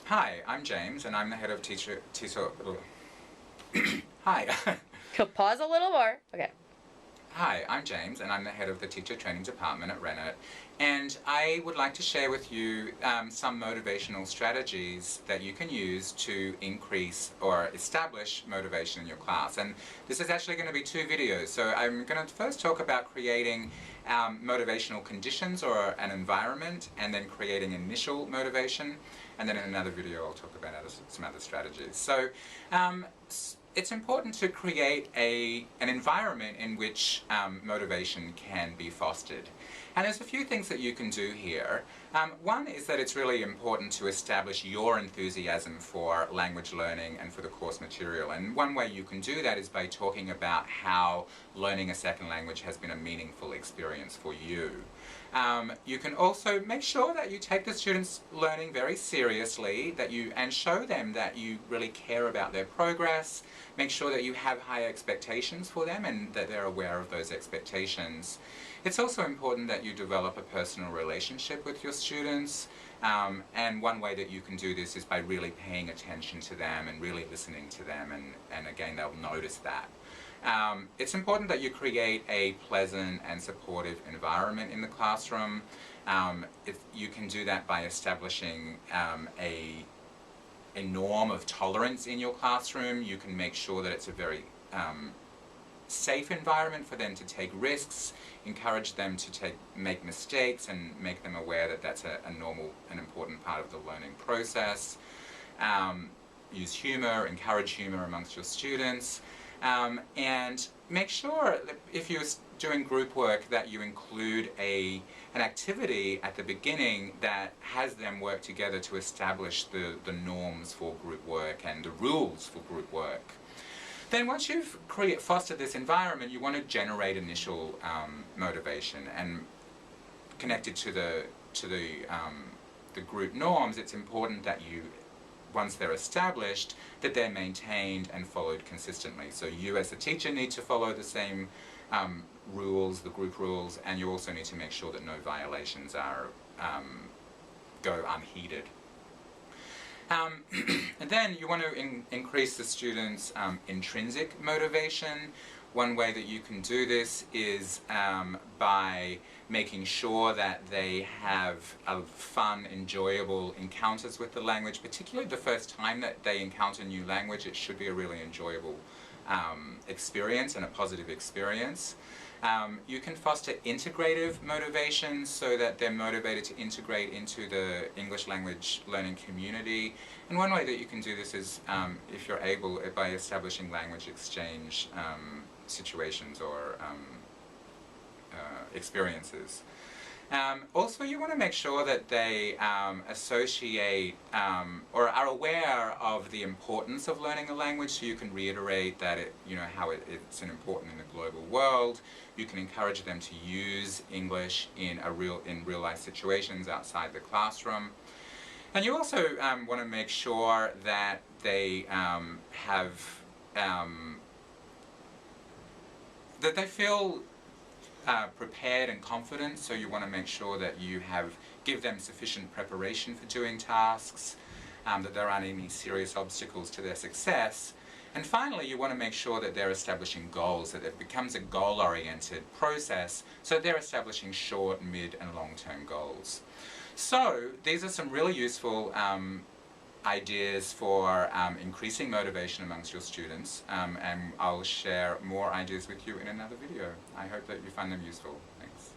Hi, I'm James, and I'm the head of teacher. Hi. Pause a little more. Okay. Hi, I'm James, and I'm the head of the teacher training department at Rennet, and I would like to share with you some motivational strategies that you can use to increase or establish motivation in your class. And this is actually going to be two videos, so I'm going to first talk about creating motivational conditions or an environment, and then creating initial motivation, and then in another video I'll talk about some other strategies. So it's important to create an environment in which motivation can be fostered. And there's a few things that you can do here. One is that it's really important to establish your enthusiasm for language learning and for the course material. And one way you can do that is by talking about how learning a second language has been a meaningful experience for you. You can also make sure that you take the students' learning very seriously, and show them that you really care about their progress. Make sure that you have high expectations for them and that they're aware of those expectations. It's also important that you develop a personal relationship with your students, and one way that you can do this is by really paying attention to them and really listening to them, and again they'll notice that. It's important that you create a pleasant and supportive environment in the classroom. You can do that by establishing a norm of tolerance in your classroom. You can make sure that it's a very safe environment for them to take risks, encourage them to make mistakes, and make them aware that that's a normal and important part of the learning process. Use humour, encourage humour amongst your students, and make sure that if you're doing group work that you include an activity at the beginning that has them work together to establish the norms for group work and the rules for group work. Then once you've fostered this environment, you want to generate initial motivation, and connected to the group norms, it's important that once they're established, that they're maintained and followed consistently. So you as a teacher need to follow the same rules, the group rules, and you also need to make sure that no violations go unheeded. And then you want to increase the students' intrinsic motivation. One way that you can do this is by making sure that they have fun, enjoyable encounters with the language. Particularly the first time that they encounter new language, it should be a really enjoyable experience and a positive experience. You can foster integrative motivation so that they're motivated to integrate into the English language learning community. And one way that you can do this is, if you're able, by establishing language exchange situations or experiences. Also, you want to make sure that they associate or are aware of the importance of learning a language, so you can reiterate that how it's important in the global world. You can encourage them to use English in real life situations outside the classroom. And you also want to make sure that they that they feel prepared and confident, so you want to make sure that you give them sufficient preparation for doing tasks, that there aren't any serious obstacles to their success. And finally, you want to make sure that they're establishing goals, that it becomes a goal-oriented process, so they're establishing short, mid and long-term goals. So these are some really useful ideas for increasing motivation amongst your students, and I'll share more ideas with you in another video. I hope that you find them useful. Thanks.